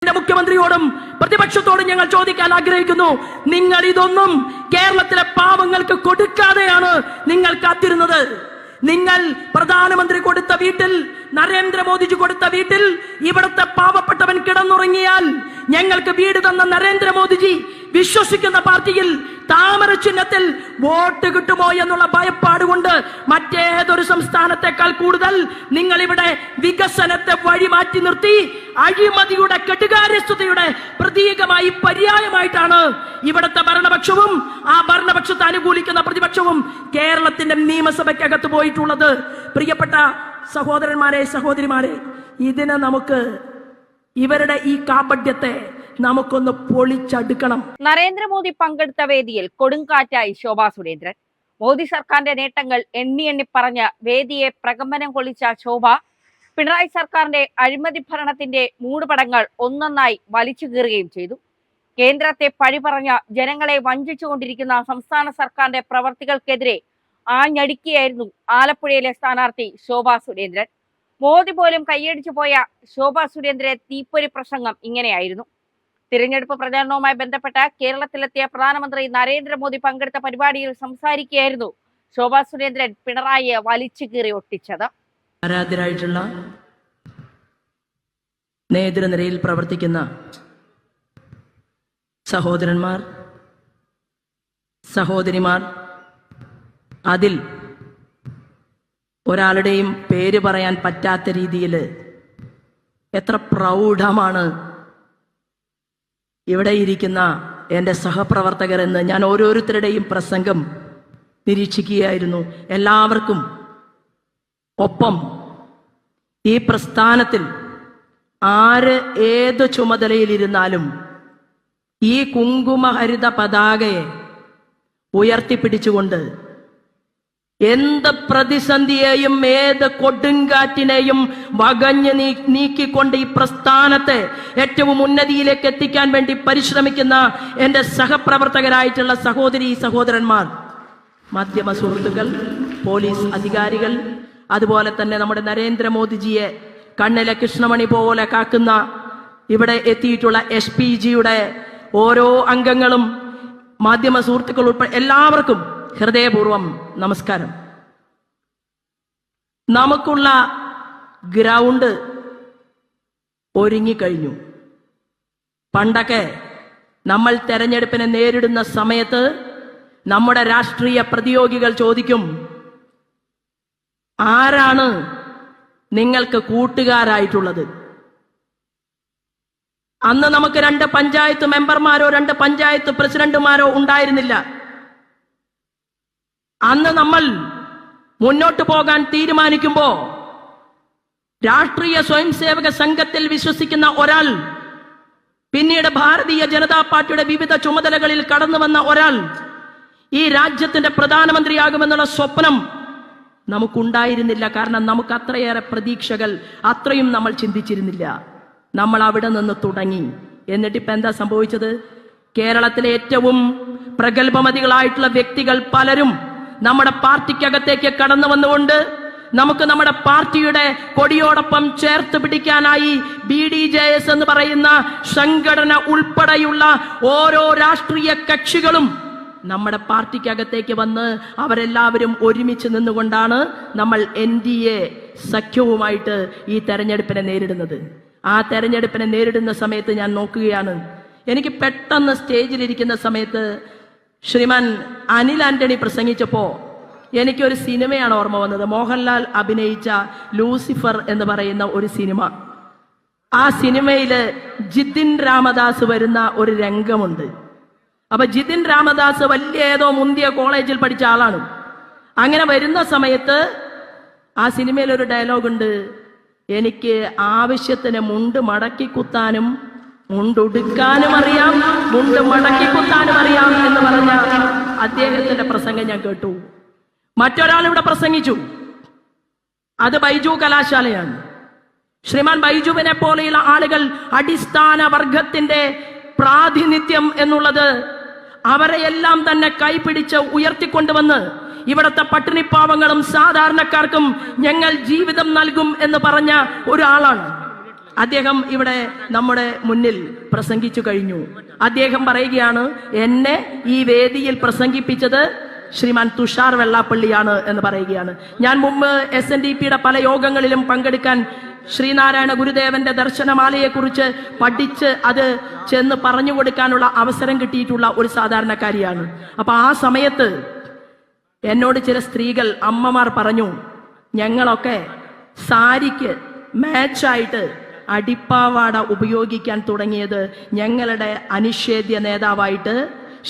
മുഖ്യമന്ത്രിയോടും പ്രതിപക്ഷത്തോടും ഞങ്ങൾ ചോദിക്കാൻ ആഗ്രഹിക്കുന്നു. നിങ്ങൾ ഇതൊന്നും കേരളത്തിലെ പാവങ്ങൾക്ക് കൊടുക്കാതെയാണ് നിങ്ങൾ കാത്തിരുന്നത്. നിങ്ങൾ പ്രധാനമന്ത്രി കൊടുത്ത വീട്ടിൽ, നരേന്ദ്രമോദിജി കൊടുത്ത വീട്ടിൽ ഇവിടുത്തെ പാവപ്പെട്ടവൻ കിടന്നുറങ്ങിയാൽ ഞങ്ങൾക്ക് വീട് തന്ന നരേന്ദ്രമോദിജി വിശ്വസിക്കുന്ന പാർട്ടിയിൽ താമര ചിഹ്നത്തിൽ വോട്ട് കിട്ടുമോ എന്നുള്ള ഭയപ്പാട് കൊണ്ട് മറ്റേതൊരു സംസ്ഥാനത്തെക്കാൾ കൂടുതൽ നിങ്ങൾ ഇവിടെ വികസനത്തെ വഴിമാറ്റി നിർത്തി അഴിമതിയുടെ കെടുകാര്യസ്ഥതയുടെ പ്രതീകമായി പര്യായമായിട്ടാണ് ഇവിടുത്തെ ഭരണപക്ഷവും ആ ഭരണപക്ഷത്തെ അനുകൂലിക്കുന്ന പ്രതിപക്ഷവും കേരളത്തിന്റെ നിയമസഭയ്ക്കകത്ത് പോയിട്ടുള്ളത്. പ്രിയപ്പെട്ട സഹോദരന്മാരെ, സഹോദരിമാരെ, ഇതിനെ നമുക്ക്, ഇവരുടെ ഈ കാപട്യത്തെ നമുക്കൊന്ന് പൊളിച്ചടുക്കണം. നരേന്ദ്രമോദി പങ്കെടുത്ത വേദിയിൽ കൊടുങ്കാറ്റായി ശോഭാ സുരേന്ദ്രൻ. മോദി സർക്കാരിന്റെ നേട്ടങ്ങൾ എണ്ണി എണ്ണി പറഞ്ഞ വേദിയെ പ്രകമ്പനം കൊള്ളിച്ച ശോഭ പിണറായി സർക്കാരിന്റെ അഴിമതി ഭരണത്തിന്റെ മൂടുപടങ്ങൾ ഒന്നൊന്നായി വലിച്ചു കീറുകയും ചെയ്തു. കേന്ദ്രത്തെ പഴി പറഞ്ഞ ജനങ്ങളെ വഞ്ചിച്ചുകൊണ്ടിരിക്കുന്ന സംസ്ഥാന സർക്കാരിന്റെ പ്രവർത്തികൾക്കെതിരെ ആഞ്ഞടിക്കുകയായിരുന്നു ആലപ്പുഴയിലെ സ്ഥാനാർത്ഥി ശോഭാ സുരേന്ദ്രൻ. മോദി പോലും കൈയടിച്ചു പോയ ശോഭാ സുരേന്ദ്രൻ തീപ്പൊരി പ്രസംഗം ഇങ്ങനെയായിരുന്നു. തിരഞ്ഞെടുപ്പ് പ്രചാരണവുമായി ബന്ധപ്പെട്ട കേരളത്തിലെത്തിയ പ്രധാനമന്ത്രി നരേന്ദ്രമോദി പങ്കെടുത്ത പരിപാടിയിൽ സംസാരിക്കുകയായിരുന്നു ശോഭാ സുരേന്ദ്രൻ പിണറായിയെ വലിച്ചു കീറി ഒട്ടിച്ചത്. ആരാധ്യരായിട്ടുള്ള നേതൃനിരയിൽ പ്രവർത്തിക്കുന്ന സഹോദരന്മാർ, സഹോദരിമാർ, അതിൽ ഒരാളുടെയും പേര് പറയാൻ പറ്റാത്ത രീതിയിൽ എത്ര പ്രൗഢമാണ് ഇവിടെ ഇരിക്കുന്ന എൻ്റെ സഹപ്രവർത്തകർ എന്ന് ഞാൻ ഓരോരുത്തരുടെയും പ്രസംഗം നിരീക്ഷിക്കുകയായിരുന്നു. എല്ലാവർക്കും ഒപ്പം ഈ പ്രസ്ഥാനത്തിൽ ആര് ഏത് ചുമതലയിലിരുന്നാലും ഈ കുങ്കുമഹരിത പതാകയെ ഉയർത്തിപ്പിടിച്ചുകൊണ്ട് എന്ത് പ്രതിസന്ധിയെയും ഏത് കൊടുങ്കാറ്റിനെയും വകഞ്ഞ് നീക്കിക്കൊണ്ട് ഈ പ്രസ്ഥാനത്തെ ഏറ്റവും ഉന്നതിയിലേക്ക് എത്തിക്കാൻ വേണ്ടി പരിശ്രമിക്കുന്ന എൻ്റെ സഹപ്രവർത്തകരായിട്ടുള്ള സഹോദരി സഹോദരന്മാർ, മാധ്യമ സുഹൃത്തുക്കൾ, പോലീസ് അധികാരികൾ, അതുപോലെ തന്നെ നമ്മുടെ നരേന്ദ്രമോദിജിയെ കണ്ണിലെ കൃഷ്ണമണി പോലെ കാക്കുന്ന ഇവിടെ എത്തിയിട്ടുള്ള SPGയുടെ ഓരോ അംഗങ്ങളും, മാധ്യമ സുഹൃത്തുക്കൾ ഉൾപ്പെടെ എല്ലാവർക്കും ഹൃദയപൂർവം നമസ്കാരം. നമുക്കുള്ള ഗ്രൗണ്ട് ഒരുങ്ങിക്കഴിഞ്ഞു. പണ്ടൊക്കെ നമ്മൾ തെരഞ്ഞെടുപ്പിനെ നേരിടുന്ന സമയത്ത് നമ്മുടെ രാഷ്ട്രീയ പ്രതിയോഗികൾ ചോദിക്കും, ആരാണ് നിങ്ങൾക്ക് കൂട്ടുകാരായിട്ടുള്ളത്? അന്ന് നമുക്ക് 2 പഞ്ചായത്ത് മെമ്പർമാരോ 2 പഞ്ചായത്ത് പ്രസിഡന്റുമാരോ ഉണ്ടായിരുന്നില്ല. അന്ന് നമ്മൾ മുന്നോട്ട് പോകാൻ തീരുമാനിക്കുമ്പോ രാഷ്ട്രീയ സ്വയംസേവക സംഘത്തിൽ വിശ്വസിക്കുന്ന ഒരാൾ, പിന്നീട് ഭാരതീയ ജനതാ പാർട്ടിയുടെ വിവിധ ചുമതലകളിൽ കടന്നു വന്ന ഒരാൾ ഈ രാജ്യത്തിന്റെ പ്രധാനമന്ത്രിയാകുമെന്നുള്ള സ്വപ്നം നമുക്കുണ്ടായിരുന്നില്ല. കാരണം നമുക്ക് അത്രയേറെ പ്രതീക്ഷകൾ, അത്രയും നമ്മൾ ചിന്തിച്ചിരുന്നില്ല. നമ്മൾ അവിടെ നിന്ന് തുടങ്ങി. എന്നിട്ട് ഇപ്പൊ എന്താ സംഭവിച്ചത്? കേരളത്തിലെ ഏറ്റവും പ്രഗത്ഭമതികളായിട്ടുള്ള വ്യക്തികൾ പലരും നമ്മുടെ പാർട്ടിക്കകത്തേക്ക് കടന്നു വന്നുകൊണ്ട് നമുക്ക് നമ്മുടെ പാർട്ടിയുടെ കൊടിയോടൊപ്പം ചേർത്ത് പിടിക്കാനായി BDJS എന്ന് പറയുന്ന സംഘടന ഉൾപ്പെടെയുള്ള ഓരോ രാഷ്ട്രീയ കക്ഷികളും നമ്മുടെ പാർട്ടിക്കകത്തേക്ക് വന്ന് അവരെല്ലാവരും ഒരുമിച്ച് നിന്നുകൊണ്ടാണ് നമ്മൾ NDA സഖ്യവുമായിട്ട് ഈ തെരഞ്ഞെടുപ്പിനെ നേരിടുന്നത്. ആ തെരഞ്ഞെടുപ്പിനെ നേരിടുന്ന സമയത്ത് ഞാൻ നോക്കുകയാണ്, എനിക്ക് പെട്ടെന്ന് സ്റ്റേജിലിരിക്കുന്ന സമയത്ത് ശ്രീമാൻ അനിൽ ആന്റണി പ്രസംഗിച്ചപ്പോ എനിക്കൊരു സിനിമയാണ് ഓർമ്മ വന്നത്. മോഹൻലാൽ അഭിനയിച്ച ലൂസിഫർ എന്ന് പറയുന്ന ഒരു സിനിമ. ആ സിനിമയില് ജിതിൻ രാമദാസ് വരുന്ന ഒരു രംഗമുണ്ട്. അപ്പൊ ജിതിൻ രാമദാസ് വലിയ ഏതോ മുന്തിയ കോളേജിൽ പഠിച്ച ആളാണ്. അങ്ങനെ വരുന്ന സമയത്ത് ആ സിനിമയിൽ ഒരു ഡയലോഗുണ്ട്, എനിക്ക് ആവശ്യത്തിന് മുണ്ട് മടക്കി കുത്താനും മുണ്ടുടുക്കാനും അറിയാം, മുണ്ട് മടക്കി കുത്താനും അറിയാം എന്ന് പറഞ്ഞ അദ്ദേഹത്തിന്റെ പ്രസംഗം ഞാൻ കേട്ടു. മറ്റൊരാൾ ഇവിടെ പ്രസംഗിച്ചു, അത് ബൈജു കലാശാലയാണ്. ശ്രീമാൻ ബൈജുവിനെ പോലെയുള്ള ആളുകൾ അടിസ്ഥാന വർഗത്തിന്റെ പ്രാതിനിധ്യം എന്നുള്ളത് അവരെയെല്ലാം തന്നെ കൈപിടിച്ച് ഉയർത്തിക്കൊണ്ടുവന്ന് ഇവിടുത്തെ പട്ടിണിപ്പാവങ്ങളും സാധാരണക്കാർക്കും ഞങ്ങൾ ജീവിതം നൽകും എന്ന് പറഞ്ഞ ഒരാളാണ്. അദ്ദേഹം ഇവിടെ നമ്മുടെ മുന്നിൽ പ്രസംഗിച്ചു കഴിഞ്ഞു. അദ്ദേഹം പറയുകയാണ്, എന്നെ ഈ വേദിയിൽ പ്രസംഗിപ്പിച്ചത് ശ്രീമാൻ തുഷാർ വെള്ളാപ്പള്ളിയാണ് എന്ന് പറയുകയാണ്. ഞാൻ മുമ്പ് SNDPയുടെ പല യോഗങ്ങളിലും പങ്കെടുക്കാൻ ശ്രീനാരായണ ഗുരുദേവന്റെ ദർശനമാലയെക്കുറിച്ച് പഠിച്ച് അത് ചെന്ന് പറഞ്ഞു കൊടുക്കാനുള്ള അവസരം കിട്ടിയിട്ടുള്ള ഒരു സാധാരണക്കാരിയാണ്. അപ്പൊ ആ സമയത്ത് എന്നോട് ചില സ്ത്രീകൾ, അമ്മമാർ പറഞ്ഞു, ഞങ്ങളൊക്കെ സാരിക്ക് മാച്ചായിട്ട് അടിപ്പാവാട ഉപയോഗിക്കാൻ തുടങ്ങിയത് ഞങ്ങളുടെ അനിഷേധ്യ നേതാവായിട്ട്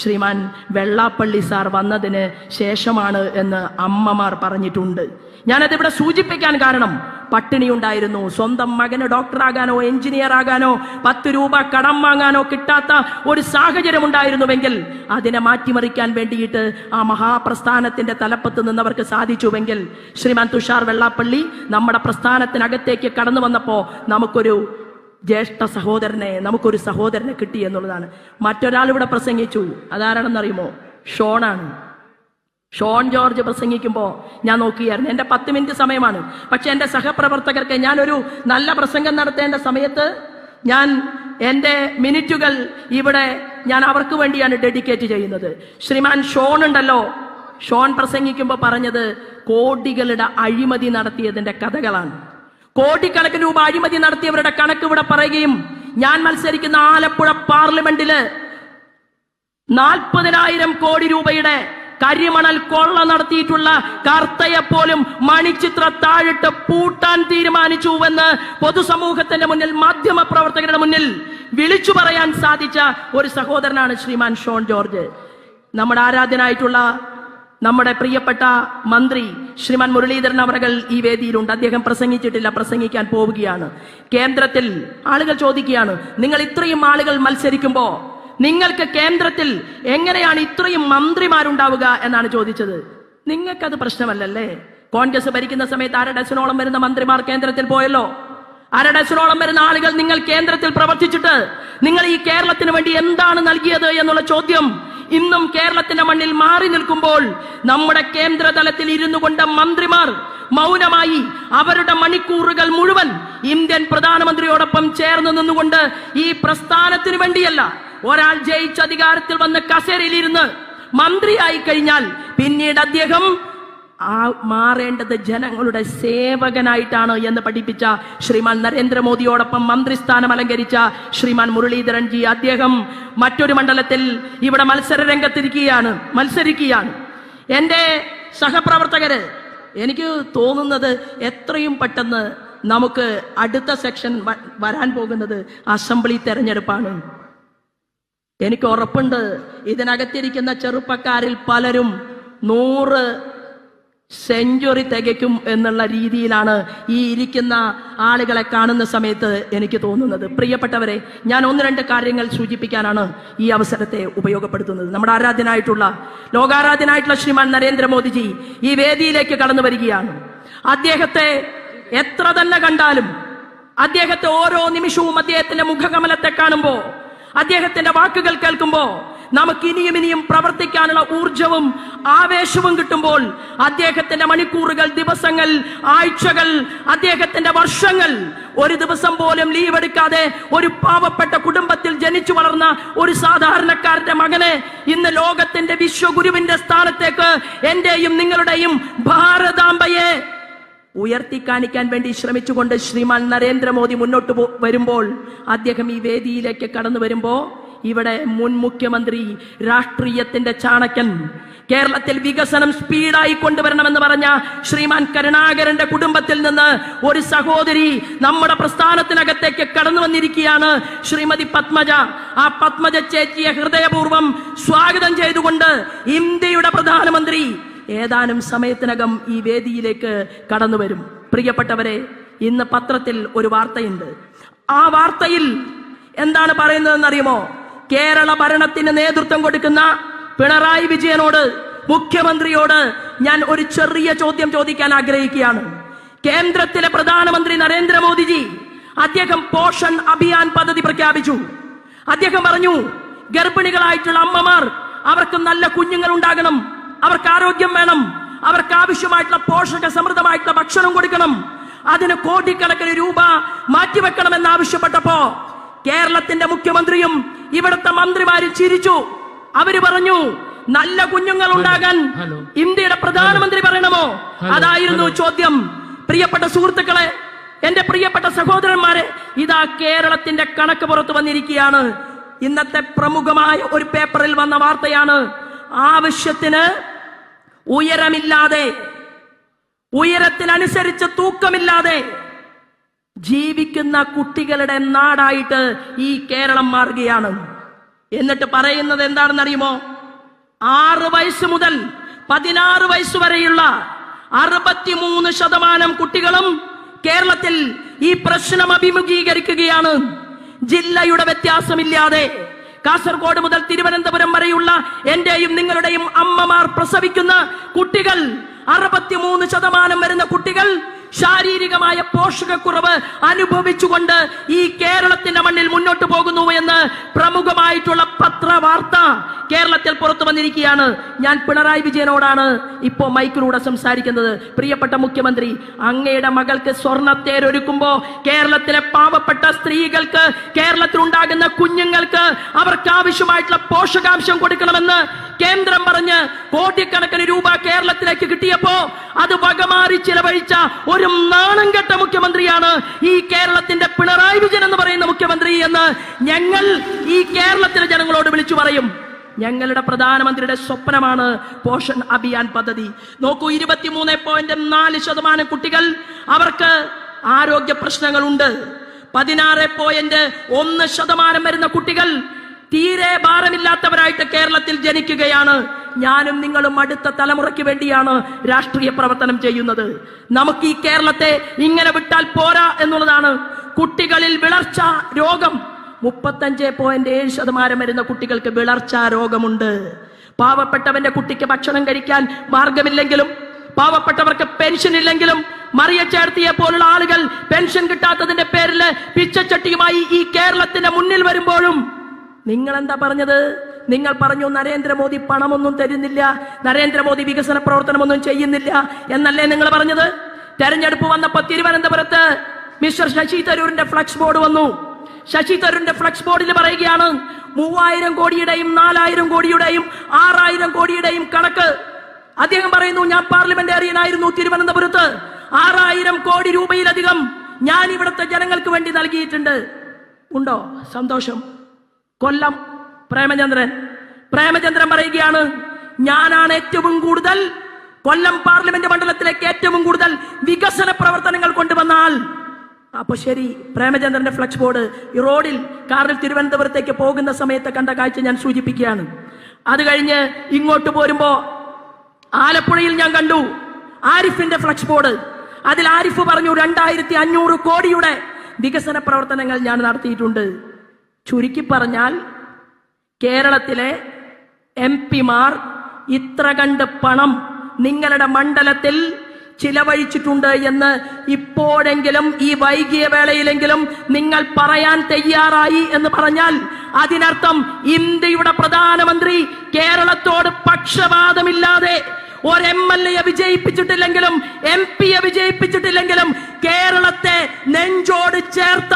ശ്രീമാൻ വെള്ളാപ്പള്ളി സാർ വന്നതിന് ശേഷമാണ് എന്ന് അമ്മമാർ പറഞ്ഞിട്ടുണ്ട്. ഞാനതിവിടെ സൂചിപ്പിക്കാൻ കാരണം, പട്ടിണി ഉണ്ടായിരുന്നു, സ്വന്തം മകന് ഡോക്ടറാകാനോ എഞ്ചിനീയർ ആകാനോ 10 രൂപ കടം വാങ്ങാനോ കിട്ടാത്ത ഒരു സാഹചര്യം ഉണ്ടായിരുന്നുവെങ്കിൽ അതിനെ മാറ്റിമറിക്കാൻ വേണ്ടിയിട്ട് ആ മഹാപ്രസ്ഥാനത്തിന്റെ തലപ്പത്ത് നിന്നവർക്ക് സാധിച്ചുവെങ്കിൽ ശ്രീമാൻ തുഷാർ വെള്ളാപ്പള്ളി നമ്മുടെ പ്രസ്ഥാനത്തിനകത്തേക്ക് കടന്നു വന്നപ്പോ നമുക്കൊരു ജ്യേഷ്ഠ സഹോദരനെ, നമുക്കൊരു സഹോദരനെ കിട്ടി എന്നുള്ളതാണ്. മറ്റൊരാൾ ഇവിടെ പ്രസംഗിച്ചു, അതാരാണെന്നറിയുമോ? ഷോണാണ്. ഷോൺ ജോർജ് പ്രസംഗിക്കുമ്പോൾ ഞാൻ നോക്കിയായിരുന്നു. എൻ്റെ 10 മിനിറ്റ് സമയമാണ്. പക്ഷെ എൻ്റെ സഹപ്രവർത്തകർക്ക് ഞാനൊരു നല്ല പ്രസംഗം നടത്തേണ്ട സമയത്ത് ഞാൻ എൻ്റെ മിനിറ്റുകൾ ഇവിടെ ഞാൻ അവർക്ക് വേണ്ടിയാണ് ഡെഡിക്കേറ്റ് ചെയ്യുന്നത്. ശ്രീമാൻ ഷോൺ ഉണ്ടല്ലോ, ഷോൺ പ്രസംഗിക്കുമ്പോൾ പറഞ്ഞത് കോടികളുടെ അഴിമതി നടത്തിയതിൻ്റെ കഥകളാണ്. കോടിക്കണക്കിന് രൂപ അഴിമതി നടത്തിയവരുടെ കണക്ക് ഇവിടെ പറയുകയും, ഞാൻ മത്സരിക്കുന്ന ആലപ്പുഴ പാർലമെന്റില് 40,000 കോടി രൂപയുടെ കരിമണൽ കൊള്ള നടത്തിയിട്ടുള്ള കർത്തയെപ്പോലും മണിച്ചിത്ര താഴിട്ട് പൂട്ടാൻ തീരുമാനിച്ചുവെന്ന് പൊതുസമൂഹത്തിന്റെ മുന്നിൽ, മാധ്യമ പ്രവർത്തകരുടെ മുന്നിൽ വിളിച്ചു പറയാൻ സാധിച്ച ഒരു സഹോദരനാണ് ശ്രീമാൻ ഷോൺ ജോർജ്. നമ്മുടെ ആരാധ്യനായിട്ടുള്ള നമ്മുടെ പ്രിയപ്പെട്ട മന്ത്രി ശ്രീമാൻ മുരളീധരൻ അവர்கள் ഈ വേദിയിലുണ്ട്. അദ്ദേഹം പ്രസംഗിച്ചിട്ടില്ല, പ്രസംഗിക്കാൻ പോവുകയാണ്. കേന്ദ്രത്തിൽ ആളുകൾ ചോദിക്കുകയാണ്, നിങ്ങൾ ഇത്രയും ആളുകൾ മത്സരിക്കുമ്പോ നിങ്ങൾക്ക് കേന്ദ്രത്തിൽ എങ്ങനെയാണ് ഇത്രയും മന്ത്രിമാരുണ്ടാവുക എന്നാണ് ചോദിച്ചത്. നിങ്ങൾക്കത് പ്രശ്നമല്ലല്ലേ? കോൺഗ്രസ് ഭരിക്കുന്ന സമയത്ത് 1/2 ഡസനോളം വരുന്ന മന്ത്രിമാർ കേന്ദ്രത്തിൽ പോയല്ലോ. 1/2 ഡസനോളം വരുന്ന ആളുകൾ നിങ്ങൾ കേന്ദ്രത്തിൽ പ്രവർത്തിച്ചിട്ട് നിങ്ങൾ ഈ കേരളത്തിന് വേണ്ടി എന്താണ് നൽകിയത് എന്നുള്ള ചോദ്യം ഇന്നും കേരളത്തിന്റെ മണ്ണിൽ മാറി നിൽക്കുമ്പോൾ നമ്മുടെ കേന്ദ്രതലത്തിൽ ഇരുന്നു കൊണ്ട് മന്ത്രിമാർ മൗനമായി അവരുടെ മണിക്കൂറുകൾ മുഴുവൻ ഇന്ത്യൻ പ്രധാനമന്ത്രിയോടൊപ്പം ചേർന്ന് നിന്നുകൊണ്ട് ഈ പ്രസ്ഥാനത്തിന് വേണ്ടിയല്ല, ഒരാൾ ജയിച്ച് അധികാരത്തിൽ വന്ന് കസേരയിലിരുന്ന് മന്ത്രിയായി കഴിഞ്ഞാൽ പിന്നീട് അദ്ദേഹം മാറേണ്ടത് ജനങ്ങളുടെ സേവകനായിട്ടാണ് എന്ന് പഠിപ്പിച്ച ശ്രീമാൻ നരേന്ദ്രമോദിയോടൊപ്പം മന്ത്രിസ്ഥാനം അലങ്കരിച്ച ശ്രീമാൻ മുരളീധരൻ ജി, അദ്ദേഹം മറ്റൊരു മണ്ഡലത്തിൽ ഇവിടെ മത്സരിക്കുകയാണ്. എൻ്റെ സഹപ്രവർത്തകര്, എനിക്ക് തോന്നുന്നത് എത്രയും പെട്ടെന്ന് നമുക്ക് അടുത്ത സെക്ഷൻ വരാൻ പോകുന്നത് അസംബ്ലി തെരഞ്ഞെടുപ്പാണ്. എനിക്ക് ഉറപ്പുണ്ട് ഇതിനകത്തിരിക്കുന്ന ചെറുപ്പക്കാരിൽ പലരും 100 സെഞ്ചുറി തികയ്ക്കും എന്നുള്ള രീതിയിലാണ് ഈ ഇരിക്കുന്ന ആളുകളെ കാണുന്ന സമയത്ത് എനിക്ക് തോന്നുന്നത്. പ്രിയപ്പെട്ടവരെ, ഞാൻ 1-2 കാര്യങ്ങൾ സൂചിപ്പിക്കാനാണ് ഈ അവസരത്തെ ഉപയോഗപ്പെടുത്തുന്നത്. നമ്മുടെ ആരാധ്യനായിട്ടുള്ള, ലോകാരാധ്യനായിട്ടുള്ള ശ്രീമാൻ നരേന്ദ്രമോദിജി ഈ വേദിയിലേക്ക് കടന്നു വരികയാണ്. അദ്ദേഹത്തെ എത്ര തന്നെ കണ്ടാലും, അദ്ദേഹത്തെ ഓരോ നിമിഷവും അദ്ദേഹത്തിന്റെ മുഖകമലത്തെ കാണുമ്പോ, അദ്ദേഹത്തിന്റെ വാക്കുകൾ കേൾക്കുമ്പോ നമുക്ക് ഇനിയും പ്രവർത്തിക്കാനുള്ള ഊർജവും ആവേശവും കിട്ടുമ്പോൾ, അദ്ദേഹത്തിന്റെ മണിക്കൂറുകൾ, ദിവസങ്ങൾ, ആഴ്ചകൾ, അദ്ദേഹത്തിന്റെ വർഷങ്ങൾ, ഒരു ദിവസം പോലും ലീവ് എടുക്കാതെ ഒരു പാവപ്പെട്ട കുടുംബത്തിൽ ജനിച്ചു വളർന്ന ഒരു സാധാരണക്കാരന്റെ മകനെ ഇന്ന് ലോകത്തിന്റെ വിശ്വഗുരുവിന്റെ സ്ഥാനത്തേക്ക് എന്റെയും നിങ്ങളുടെയും ഭാരതാംബയെ ഉയർത്തിക്കാണിക്കാൻ വേണ്ടി ശ്രമിച്ചുകൊണ്ട് ശ്രീമാൻ നരേന്ദ്രമോദി മുന്നോട്ട് വരുമ്പോൾ, അദ്ദേഹം ഈ വേദിയിലേക്ക് കടന്നു വരുമ്പോ, ഇവിടെ മുൻ മുഖ്യമന്ത്രി, രാഷ്ട്രീയത്തിന്റെ ചാണക്യൻ, കേരളത്തിൽ വികസനം സ്പീഡായി കൊണ്ടുവരണമെന്ന് പറഞ്ഞ ശ്രീമാൻ കരുണാകരന്റെ കുടുംബത്തിൽ നിന്ന് ഒരു സഹോദരി നമ്മുടെ പ്രസ്ഥാനത്തിനകത്തേക്ക് കടന്നു വന്നിരിക്കുകയാണ്, ശ്രീമതി പത്മജ. ആ പത്മജ ചേച്ചിയെ ഹൃദയപൂർവ്വം സ്വാഗതം ചെയ്തുകൊണ്ട് ഇന്ത്യയുടെ പ്രധാനമന്ത്രി ഏതാനും സമയത്തിനകം ഈ വേദിയിലേക്ക് കടന്നു വരും. പ്രിയപ്പെട്ടവരെ, ഇന്ന് പത്രത്തിൽ ഒരു വാർത്തയുണ്ട്. ആ വാർത്തയിൽ എന്താണ് പറയുന്നതെന്നറിയുമോ? കേരള ഭരണത്തിന് നേതൃത്വം കൊടുക്കുന്ന പിണറായി വിജയനോട്, മുഖ്യമന്ത്രിയോട് ഞാൻ ഒരു ചെറിയ ചോദ്യം ചോദിക്കാൻ ആഗ്രഹിക്കുകയാണ്. കേന്ദ്രത്തിലെ പ്രധാനമന്ത്രി നരേന്ദ്രമോദിജി, അദ്ദേഹം പോഷൻ അഭിയാൻ പദ്ധതി പ്രഖ്യാപിച്ചു. അദ്ദേഹം പറഞ്ഞു, ഗർഭിണികളായിട്ടുള്ള അമ്മമാർ, അവർക്ക് നല്ല കുഞ്ഞുങ്ങൾ ഉണ്ടാകണം, അവർക്ക് ആരോഗ്യം വേണം, അവർക്ക് ആവശ്യമായിട്ടുള്ള പോഷക സമൃദ്ധമായിട്ടുള്ള ഭക്ഷണം കൊടുക്കണം. അതിന് കോടിക്കണക്കിന് രൂപ മാറ്റിവെക്കണമെന്ന് ആവശ്യപ്പെട്ടപ്പോ കേരളത്തിന്റെ മുഖ്യമന്ത്രിയും ഇവിടുത്തെ മന്ത്രിമാരും ചിരിച്ചു. അവര് പറഞ്ഞു, നല്ല കുഞ്ഞുങ്ങൾ ഉണ്ടാകാൻ ഇന്ത്യയുടെ പ്രധാനമന്ത്രി പറയണമോ? അതായിരുന്നു ചോദ്യം. പ്രിയപ്പെട്ട സുഹൃത്തുക്കളെ, എന്റെ പ്രിയപ്പെട്ട സഹോദരന്മാരെ, ഇതാ കേരളത്തിന്റെ കണക്ക് പുറത്തു വന്നിരിക്കുകയാണ്. ഇന്നത്തെ പ്രമുഖമായ ഒരു പേപ്പറിൽ വന്ന വാർത്തയാണ്. ആവശ്യത്തിന് ഉയരമില്ലാതെ, ഉയരത്തിനനുസരിച്ച് തൂക്കമില്ലാതെ ജീവിക്കുന്ന കുട്ടികളുടെ നാടായിട്ട് ഈ കേരളം മാറുകയാണ്. എന്നിട്ട് പറയുന്നത് എന്താണെന്നറിയുമോ? 6 വയസ്സ് മുതൽ 16 വയസ്സ് വരെയുള്ള 63% കുട്ടികളും കേരളത്തിൽ ഈ പ്രശ്നം അഭിമുഖീകരിക്കുകയാണ്. ജില്ലയുടെ വ്യത്യാസമില്ലാതെ കാസർഗോഡ് മുതൽ തിരുവനന്തപുരം വരെയുള്ള എന്റെയും നിങ്ങളുടെയും അമ്മമാർ പ്രസവിക്കുന്ന കുട്ടികൾ, 63% വരുന്ന കുട്ടികൾ ശാരീരികമായ പോഷകക്കുറവ് അനുഭവിച്ചുകൊണ്ട് ഈ കേരളത്തിന്റെ മണ്ണിൽ മുന്നോട്ട് പോകുന്നു എന്ന് പ്രമുഖമായിട്ടുള്ള പത്രവാർത്ത കേരളത്തിൽ പുറത്തു വന്നിരിക്കുകയാണ്. ഞാൻ പിണറായി വിജയനോടാണ് ഇപ്പോ മൈക്കിലൂടെ സംസാരിക്കുന്നത്. പ്രിയപ്പെട്ട മുഖ്യമന്ത്രി, അങ്ങയുടെ മകൾക്ക് സ്വർണ്ണത്തേരൊരുക്കുമ്പോ കേരളത്തിലെ പാവപ്പെട്ട സ്ത്രീകൾക്ക്, കേരളത്തിലുണ്ടാകുന്ന കുഞ്ഞുങ്ങൾക്ക് അവർക്ക് ആവശ്യമായിട്ടുള്ള പോഷകാംശം കൊടുക്കണമെന്ന് കേന്ദ്രം പറഞ്ഞ് കോടിക്കണക്കിന് രൂപ കേരളത്തിലേക്ക് കിട്ടിയപ്പോ അത് വകമാറി ചിലവഴിച്ച ഒരു നാണം കെട്ട മുഖ്യമന്ത്രിയാണ് ഈ കേരളത്തിന്റെ പിണറായി വിജയൻ എന്ന് പറയുന്ന മുഖ്യമന്ത്രി എന്ന് ഞങ്ങൾ ഈ കേരളത്തിലെ ജനങ്ങളോട് വിളിച്ചു പറയും. ഞങ്ങളുടെ പ്രധാനമന്ത്രിയുടെ സ്വപ്നമാണ് പോഷൺ അഭിയാൻ പദ്ധതി. നോക്കൂ, 23.4% കുട്ടികൾ അവർക്ക് ആരോഗ്യ പ്രശ്നങ്ങളുണ്ട്. 16.1% വരുന്ന കുട്ടികൾ തീരെ ഭാരമില്ലാത്തവരായിട്ട് കേരളത്തിൽ ജനിക്കുകയാണ്. ഞാനും നിങ്ങളും അടുത്ത തലമുറയ്ക്ക് വേണ്ടിയാണ് രാഷ്ട്രീയ പ്രവർത്തനം ചെയ്യുന്നത്. നമുക്ക് ഈ കേരളത്തെ ഇങ്ങനെ വിട്ടാൽ പോരാ എന്നുള്ളതാണ്. കുട്ടികളിൽ വിളർച്ച രോഗം 35.7% വരുന്ന കുട്ടികൾക്ക് വിളർച്ച രോഗമുണ്ട്. പാവപ്പെട്ടവന്റെ കുട്ടിക്ക് ഭക്ഷണം കഴിക്കാൻ മാർഗമില്ലെങ്കിലും, പാവപ്പെട്ടവർക്ക് പെൻഷൻ ഇല്ലെങ്കിലും, മറിയ ചേർത്തിയെ പോലുള്ള ആളുകൾ പെൻഷൻ കിട്ടാത്തതിന്റെ പേരിൽ പിച്ചച്ചട്ടിയുമായി ഈ കേരളത്തിന്റെ മുന്നിൽ വരുമ്പോഴും നിങ്ങൾ എന്താ പറഞ്ഞത്? നിങ്ങൾ പറഞ്ഞു നരേന്ദ്രമോദി പണമൊന്നും തരുന്നില്ല, നരേന്ദ്രമോദി വികസന പ്രവർത്തനമൊന്നും ചെയ്യുന്നില്ല എന്നല്ലേ നിങ്ങൾ പറഞ്ഞത്? തെരഞ്ഞെടുപ്പ് വന്നപ്പോ തിരുവനന്തപുരത്ത് മിസ്റ്റർ ശശി തരൂരിന്റെ ഫ്ലക്സ് ബോർഡ് വന്നു. ശശി തരൂരിന്റെ ഫ്ലക്സ് ബോർഡിൽ പറയുകയാണ് 3000 കോടിയുടെയും 4000 കോടിയുടെയും 6000 കോടിയുടെയും കണക്ക്. അദ്ദേഹം പറയുന്നു, ഞാൻ പാർലമെന്റേറിയനായിരുന്നു തിരുവനന്തപുരത്ത്, 6000 കോടി രൂപയിലധികം ഞാൻ ഇവിടുത്തെ ജനങ്ങൾക്ക് വേണ്ടി നൽകിയിട്ടുണ്ട്. ഉണ്ടോ? സന്തോഷം. കൊല്ലം പ്രേമചന്ദ്രൻ പറയുകയാണ്, ഞാനാണ് ഏറ്റവും കൂടുതൽ കൊല്ലം പാർലമെന്റ് മണ്ഡലത്തിലേക്ക് ഏറ്റവും കൂടുതൽ വികസന പ്രവർത്തനങ്ങൾ കൊണ്ടുവന്ന ആൾ. അപ്പൊ ശരി, പ്രേമചന്ദ്രന്റെ ഫ്ലക്സ് ബോർഡ് ഈ റോഡിൽ കാറിൽ തിരുവനന്തപുരത്തേക്ക് പോകുന്ന സമയത്ത് കണ്ട കാഴ്ച ഞാൻ സൂചിപ്പിക്കുകയാണ്. അത് കഴിഞ്ഞ് ഇങ്ങോട്ട് പോരുമ്പോ ആലപ്പുഴയിൽ ഞാൻ കണ്ടു ആരിഫിന്റെ ഫ്ലക്സ് ബോർഡ്. അതിൽ ആരിഫ് പറഞ്ഞു 2500 കോടിയുടെ വികസന പ്രവർത്തനങ്ങൾ ഞാൻ നടത്തിയിട്ടുണ്ട്. ചുരുക്കി പറഞ്ഞാൽ കേരളത്തിലെ MP-മാർ ഇത്ര കണ്ട് പണം നിങ്ങളുടെ മണ്ഡലത്തിൽ ചിലവഴിച്ചിട്ടുണ്ട് എന്ന് ഇപ്പോഴെങ്കിലും ഈ വൈകിയ വേളയിലെങ്കിലും നിങ്ങൾ പറയാൻ തയ്യാറായി എന്ന് പറഞ്ഞാൽ അതിനർത്ഥം ഇന്ത്യയുടെ പ്രധാനമന്ത്രി കേരളത്തോട് പക്ഷപാതമില്ലാതെ ഒരു MLA വിജയിപ്പിച്ചിട്ടില്ലെങ്കിലും MP-യെ വിജയിപ്പിച്ചിട്ടില്ലെങ്കിലും കേരളത്തെ നെഞ്ചോട് ചേർത്ത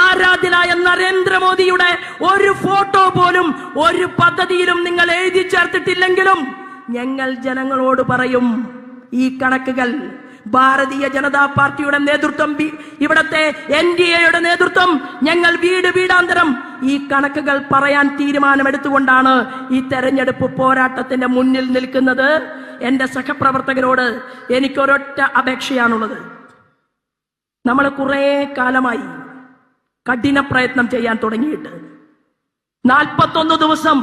ആരാധ്യനായ നരേന്ദ്രമോദിയുടെ ഒരു ഫോട്ടോ പോലും ഒരു പദ്ധതിയിലും നിങ്ങൾ എഴുതി ചേർത്തിട്ടില്ലെങ്കിലും ഞങ്ങൾ ജനങ്ങളോട് പറയും, ഈ കണക്കുകൾ ഭാരതീയ ജനതാ പാർട്ടിയുടെ നേതൃത്വം, ഇവിടത്തെ NDA-യുടെ നേതൃത്വം ഞങ്ങൾ വീട് വീടാന്തരം ഈ കണക്കുകൾ പറയാൻ തീരുമാനമെടുത്തുകൊണ്ടാണ് ഈ തെരഞ്ഞെടുപ്പ് പോരാട്ടത്തിന്റെ മുന്നിൽ നിൽക്കുന്നത്. എന്റെ സഹപ്രവർത്തകരോട് എനിക്കൊരൊറ്റ അപേക്ഷയാണുള്ളത്. നമ്മൾ കുറെ കാലമായി കഠിന പ്രയത്നം ചെയ്യാൻ തുടങ്ങിയിട്ട് 41 ദിവസം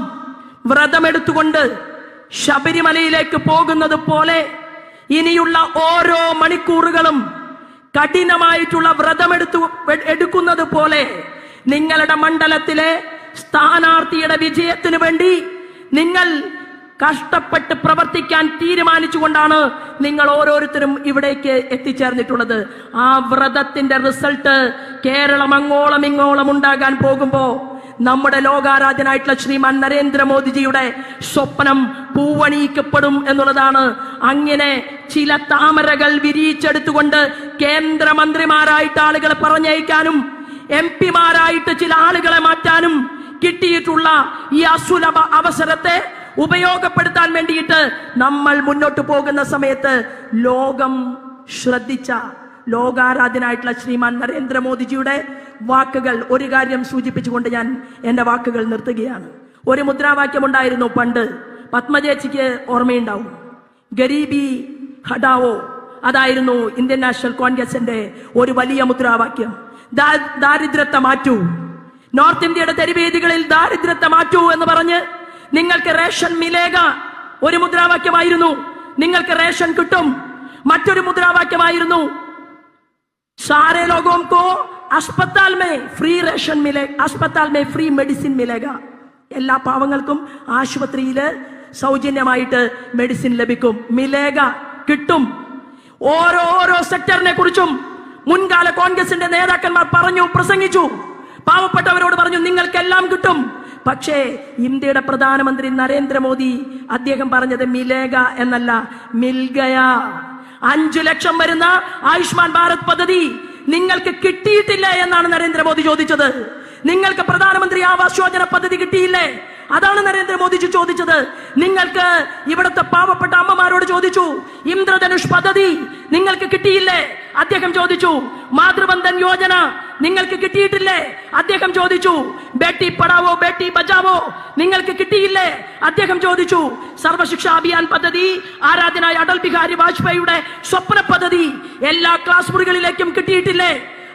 വ്രതമെടുത്തുകൊണ്ട് ശബരിമലയിലേക്ക് പോകുന്നത് പോലെ ഇനിയുള്ള ഓരോ മണിക്കൂറുകളും കഠിനമായിട്ടുള്ള വ്രതമെടുക്കുന്നത് പോലെ നിങ്ങളുടെ മണ്ഡലത്തിലെ സ്ഥാനാർത്ഥിയുടെ വിജയത്തിന് വേണ്ടി നിങ്ങൾ കഷ്ടപ്പെട്ട് പ്രവർത്തിക്കാൻ തീരുമാനിച്ചുകൊണ്ടാണ് നിങ്ങൾ ഓരോരുത്തരും ഇവിടേക്ക് എത്തിച്ചേർന്നിട്ടുള്ളത്. ആ വ്രതത്തിന്റെ റിസൾട്ട് കേരളം അങ്ങോളം ഇങ്ങോളം ഉണ്ടാകാൻ പോകുമ്പോ നമ്മുടെ ലോകാരാധ്യനായിട്ടുള്ള ശ്രീമാൻ നരേന്ദ്രമോദിജിയുടെ സ്വപ്നം പൂവണിയിക്കപ്പെടും എന്നുള്ളതാണ്. അങ്ങനെ ചില താമരകൾ വിരിയിച്ചെടുത്തുകൊണ്ട് കേന്ദ്രമന്ത്രിമാരായിട്ട് ആളുകളെ പറഞ്ഞയക്കാനും MP-മാരായിട്ട് ചില ആളുകളെ മാറ്റാനും കിട്ടിയിട്ടുള്ള ഈ അസുലഭ അവസരത്തെ ഉപയോഗപ്പെടുത്താൻ വേണ്ടിയിട്ട് നമ്മൾ മുന്നോട്ട് പോകുന്ന സമയത്ത് ലോകം ശ്രദ്ധിച്ച ലോകാരാധ്യനായിട്ടുള്ള ശ്രീമാൻ നരേന്ദ്രമോദിജിയുടെ വാക്കുകൾ ഒരു കാര്യം സൂചിപ്പിച്ചുകൊണ്ട് ഞാൻ എന്റെ വാക്കുകൾ നിർത്തുകയാണ്. ഒരു മുദ്രാവാക്യം ഉണ്ടായിരുന്നു പണ്ട്, പത്മജേച്ചിക്ക് ഓർമ്മയുണ്ടാവും, ഗരീബി ഹടാവോ. അതായിരുന്നു ഇന്ത്യൻ നാഷണൽ കോൺഗ്രസിന്റെ ഒരു വലിയ മുദ്രാവാക്യം. ദാരിദ്ര്യത്തെ മാറ്റൂ, നോർത്ത് ഇന്ത്യയുടെ തെരുവേദികളിൽ ദാരിദ്ര്യത്തെ മാറ്റൂ എന്ന് പറഞ്ഞ് നിങ്ങൾക്ക് റേഷൻ മിലേഗ ഒരു മുദ്രാവാക്യമായിരുന്നു, നിങ്ങൾക്ക് റേഷൻ കിട്ടും. മറ്റൊരു മുദ്രാവാക്യമായിരുന്നു സാരേ ലോഗോം കോ അസ്പത്താൽ may free ration മിലേഗ, അസ്പത്താൽ may free medicine മിലേഗ. എല്ലാ പാവങ്ങൾക്കും ആശുപത്രിയിൽ സൗജന്യമായിട്ട് മെഡിസിൻ ലഭിക്കും, മിലേഗ കിട്ടും. ഓരോ സെക്ടറിനെ കുറിച്ചും മുൻകാല കോൺഗ്രസിന്റെ നേതാക്കന്മാർ പറഞ്ഞു, പ്രസംഗിച്ചു, പാവപ്പെട്ടവരോട് പറഞ്ഞു നിങ്ങൾക്കെല്ലാം കിട്ടും. പക്ഷേ ഇന്ത്യയുടെ പ്രധാനമന്ത്രി നരേന്ദ്രമോദി അദ്ദേഹം പറഞ്ഞത് മിലേഗ എന്നല്ല, മിൽഗയ. 5 ലക്ഷം വരുന്ന ആയുഷ്മാൻ ഭാരത് പദ്ധതി നിങ്ങൾക്ക് കിട്ടിയിട്ടില്ല എന്നാണ് നരേന്ദ്രമോദി ചോദിച്ചത്. നിങ്ങൾക്ക് പ്രധാനമന്ത്രി ആവാസ് യോജന പദ്ധതി കിട്ടിയില്ലേ? അതാണ് നരേന്ദ്രമോദിജി ചോദിച്ചത്. നിങ്ങൾക്ക് ഇവിടുത്തെ പാവപ്പെട്ട അമ്മമാരോട് ചോദിച്ചു, ഇന്ദ്രധനുഷ് പദ്ധതി നിങ്ങൾക്ക് കിട്ടിയില്ലേ? അദ്ദേഹം ചോദിച്ചു. മാതൃബന്ധൻ യോജന നിങ്ങൾക്ക് കിട്ടിയിട്ടില്ലേ? അദ്ദേഹം ചോദിച്ചു. ബേട്ടി പഠാവോ ബേട്ടി ബച്ചാവോ നിങ്ങൾക്ക് കിട്ടിയില്ലേ? അദ്ദേഹം ചോദിച്ചു. സർവശിക്ഷാ അഭിയാൻ പദ്ധതി, ആരാധനായ അടൽ ബിഹാരി വാജ്പേയിയുടെ സ്വപ്ന പദ്ധതി എല്ലാ ക്ലാസ് മുറികളിലേക്കും കിട്ടിയിട്ടില്ലേ?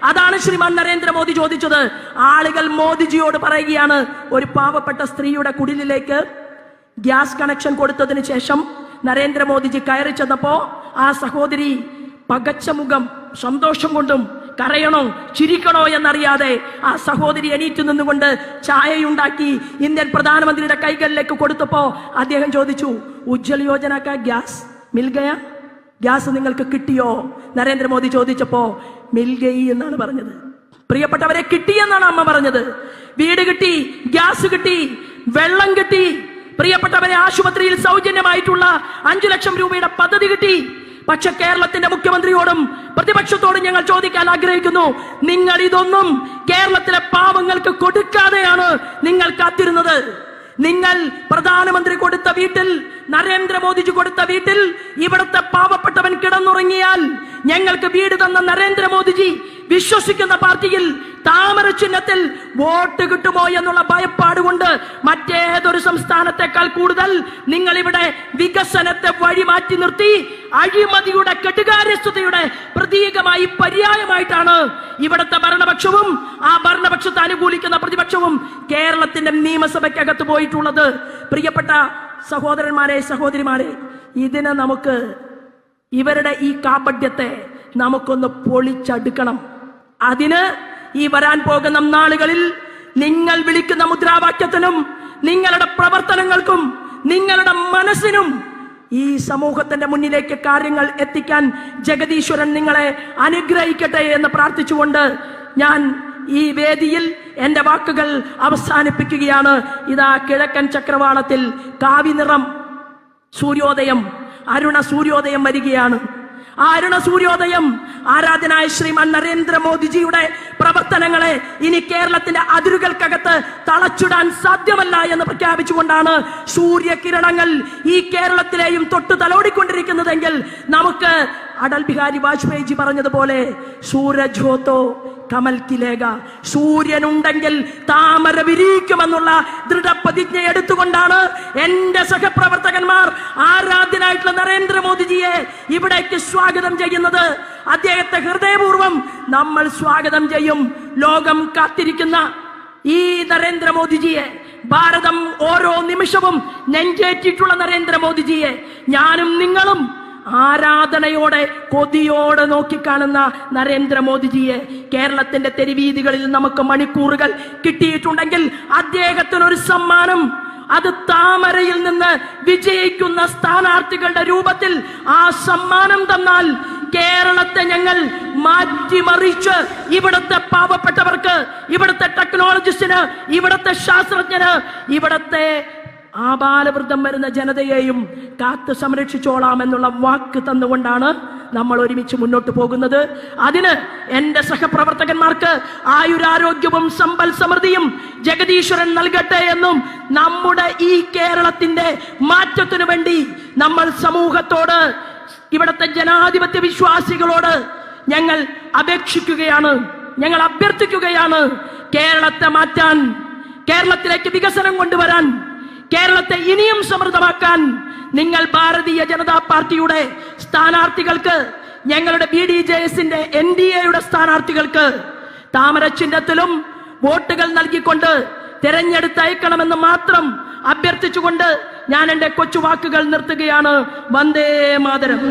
അതാണ് ശ്രീമാൻ നരേന്ദ്രമോദി ചോദിച്ചത്. ആളുകൾ മോദിജിയോട് പറയുകയാണ്, ഒരു പാവപ്പെട്ട സ്ത്രീയുടെ കുടിലിലേക്ക് ഗ്യാസ് കണക്ഷൻ കൊടുത്തതിന് ശേഷം നരേന്ദ്രമോദിജി കയറി ചെന്നപ്പോ ആ സഹോദരി പകച്ച മുഖം, സന്തോഷം കൊണ്ടും കരയണോ ചിരിക്കണോ എന്നറിയാതെ ആ സഹോദരി എണീറ്റ് നിന്നുകൊണ്ട് ചായയുണ്ടാക്കി ഇന്ത്യൻ പ്രധാനമന്ത്രിയുടെ കൈകളിലേക്ക് കൊടുത്തപ്പോ അദ്ദേഹം ചോദിച്ചു, ഉജ്ജ്വൽ യോജനക്ക ഗ്യാസ് മിൽഗയ, ഗ്യാസ് നിങ്ങൾക്ക് കിട്ടിയോ? നരേന്ദ്രമോദി ചോദിച്ചപ്പോ മിൽഗയി എന്നാണ് പറഞ്ഞത്. പ്രിയപ്പെട്ടവരെ, കിട്ടിയെന്നാണ് അമ്മ പറഞ്ഞത്. വീട് കിട്ടി, ഗ്യാസ് കിട്ടി, വെള്ളം കിട്ടി. പ്രിയപ്പെട്ടവരെ, ആശുപത്രിയിൽ സൗജന്യമായിട്ടുള്ള 5 ലക്ഷം രൂപയുടെ പദ്ധതി കിട്ടി. പക്ഷെ കേരളത്തിന്റെ മുഖ്യമന്ത്രിയോടും പ്രതിപക്ഷത്തോടും ഞങ്ങൾ ചോദിക്കാൻ ആഗ്രഹിക്കുന്നു, നിങ്ങൾ ഇതൊന്നും കേരളത്തിലെ പാവങ്ങൾക്ക് കൊടുക്കാതെയാണ് നിങ്ങൾ കാത്തിരുന്നത്. നിങ്ങൾ പ്രധാനമന്ത്രി കൊടുത്ത വീട്ടിൽ, നരേന്ദ്രമോദിജി കൊടുത്ത വീട്ടിൽ ഇവിടുത്തെ പാവപ്പെട്ടവൻ കിടന്നുറങ്ങിയാൽ ഞങ്ങൾക്ക് വീട് തന്ന നരേന്ദ്രമോദിജി വിശ്വസിക്കുന്ന പാർട്ടിയിൽ താമര ചിഹ്നത്തിൽ വോട്ട് കിട്ടുമോ എന്നുള്ള ഭയപ്പാട് കൊണ്ട് മറ്റേതൊരു സംസ്ഥാനത്തെക്കാൾ കൂടുതൽ നിങ്ങൾ ഇവിടെ വികസനത്തെ വഴിമാറ്റി നിർത്തി അഴിമതിയുടെ കെട്ടുകാര്യസ്ഥതയുടെ പ്രതീകമായി പര്യായമായിട്ടാണ് ഇവിടുത്തെ ഭരണപക്ഷവും ആ ഭരണപക്ഷത്തെ അനുകൂലിക്കുന്ന പ്രതിപക്ഷവും കേരളത്തിന്റെ നിയമസഭയ്ക്കകത്ത് പോയിട്ടുള്ളത്. പ്രിയപ്പെട്ട സഹോദരന്മാരെ, സഹോദരിമാരെ, ഇതിനെ നമുക്ക്, ഇവരുടെ ഈ കാപട്യത്തെ നമുക്കൊന്ന് പൊളിച്ചടുക്കണം. അതിന് ഈ വരാൻ പോകുന്ന നാളുകളിൽ നിങ്ങൾ വിളിക്കുന്ന മുദ്രാവാക്യത്തിനും നിങ്ങളുടെ പ്രവർത്തനങ്ങൾക്കും നിങ്ങളുടെ മനസ്സിനും ഈ സമൂഹത്തിന്റെ മുന്നിലേക്ക് കാര്യങ്ങൾ എത്തിക്കാൻ ജഗദീശ്വരൻ നിങ്ങളെ അനുഗ്രഹിക്കട്ടെ എന്ന് പ്രാർത്ഥിച്ചുകൊണ്ട് ഞാൻ ഈ വേദിയിൽ എന്റെ വാക്കുകൾ അവസാനിപ്പിക്കുകയാണ്. ഇതാ കിഴക്കൻ ചക്രവാളത്തിൽ കാവിനിറം സൂര്യോദയം, അരുണ സൂര്യോദയം വരികയാണ്. ആ അരുണ സൂര്യോദയം ആരാധനായ ശ്രീമാൻ നരേന്ദ്രമോദിജിയുടെ പ്രവർത്തനങ്ങളെ ഇനി കേരളത്തിന്റെ അതിരുകൾക്കകത്ത് തളച്ചിടാൻ സാധ്യമല്ല എന്ന് പ്രഖ്യാപിച്ചുകൊണ്ടാണ് സൂര്യകിരണങ്ങൾ ഈ കേരളത്തിലെയും തൊട്ട് തലോടിക്കൊണ്ടിരിക്കുന്നതെങ്കിൽ നമുക്ക് അടൽ ബിഹാരി വാജ്പേയിജി പറഞ്ഞതുപോലെ സൂരജ് ഹോ തോ കമൽ കിലേഗ, സൂര്യനുണ്ടെങ്കിൽ താമര വിരിയിക്കുമെന്നുള്ള ദൃഢപ്രതിജ്ഞ എടുത്തുകൊണ്ടാണ് എന്റെ സഹപ്രവർത്തകന്മാർ ആരാധ്യനായിട്ടുള്ള നരേന്ദ്രമോദിജിയെ ഇവിടേക്ക് സ്വാഗതം ചെയ്യുന്നത്. അദ്ദേഹത്തെ ഹൃദയപൂർവ്വം നമ്മൾ സ്വാഗതം ചെയ്യും. ലോകം കാത്തിരിക്കുന്ന ഈ നരേന്ദ്രമോദിജിയെ, ഭാരതം ഓരോ നിമിഷവും നെഞ്ചേറ്റിട്ടുള്ള നരേന്ദ്രമോദിജിയെ ഞാനും നിങ്ങളും ആരാധനയോടെ കൊതിയോടെ നോക്കിക്കാണുന്ന നരേന്ദ്രമോദിജിയെ കേരളത്തിന്റെ തെരുവീതികളിൽ നമുക്ക് മണിക്കൂറുകൾ കിട്ടിയിട്ടുണ്ടെങ്കിൽ അദ്ദേഹത്തിനൊരു സമ്മാനം, അത് താമരയിൽ നിന്ന് വിജയിക്കുന്ന സ്ഥാനാർത്ഥികളുടെ രൂപത്തിൽ ആ സമ്മാനം തന്നാൽ കേരളത്തെ ഞങ്ങൾ മാറ്റിമറിച്ച് ഇവിടുത്തെ പാവപ്പെട്ടവർക്ക്, ഇവിടുത്തെ ടെക്നോളജിസ്റ്റിന്, ഇവിടുത്തെ ശാസ്ത്രജ്ഞന്, ഇവിടുത്തെ ആബാലവൃദ്ധം വരുന്ന ജനതയെയും കാത്തു സംരക്ഷിച്ചോളാം എന്നുള്ള വാക്ക് തന്നുകൊണ്ടാണ് നമ്മൾ ഒരുമിച്ച് മുന്നോട്ട് പോകുന്നത്. അതിന് എന്റെ സഹപ്രവർത്തകന്മാർക്ക് ആയുരാരോഗ്യവും സമ്പൽ സമൃദ്ധിയും ജഗദീശ്വരൻ നൽകട്ടെ എന്നും നമ്മുടെ ഈ കേരളത്തിന്റെ മാറ്റത്തിനു വേണ്ടി നമ്മൾ സമൂഹത്തോട്, ഇവിടുത്തെ ജനാധിപത്യ വിശ്വാസികളോട് ഞങ്ങൾ അപേക്ഷിക്കുകയാണ്, ഞങ്ങൾ അഭ്യർത്ഥിക്കുകയാണ്. കേരളത്തെ മാറ്റാൻ, കേരളത്തിലേക്ക് വികസനം കൊണ്ടുവരാൻ, കേരളത്തെ ഇനിയും സമൃദ്ധമാക്കാൻ നിങ്ങൾ ഭാരതീയ ജനതാ പാർട്ടിയുടെ സ്ഥാനാർത്ഥികൾക്ക്, ഞങ്ങളുടെ BDJSന്റെ NDAയുടെ സ്ഥാനാർത്ഥികൾക്ക് താമര ചിഹ്നത്തിലും വോട്ടുകൾ നൽകിക്കൊണ്ട് തിരഞ്ഞെടുത്തയക്കണമെന്ന് മാത്രം അഭ്യർത്ഥിച്ചുകൊണ്ട് ഞാൻ എന്റെ കൊച്ചുവാക്കുകൾ നിർത്തുകയാണ്. വന്ദേ മാതരം.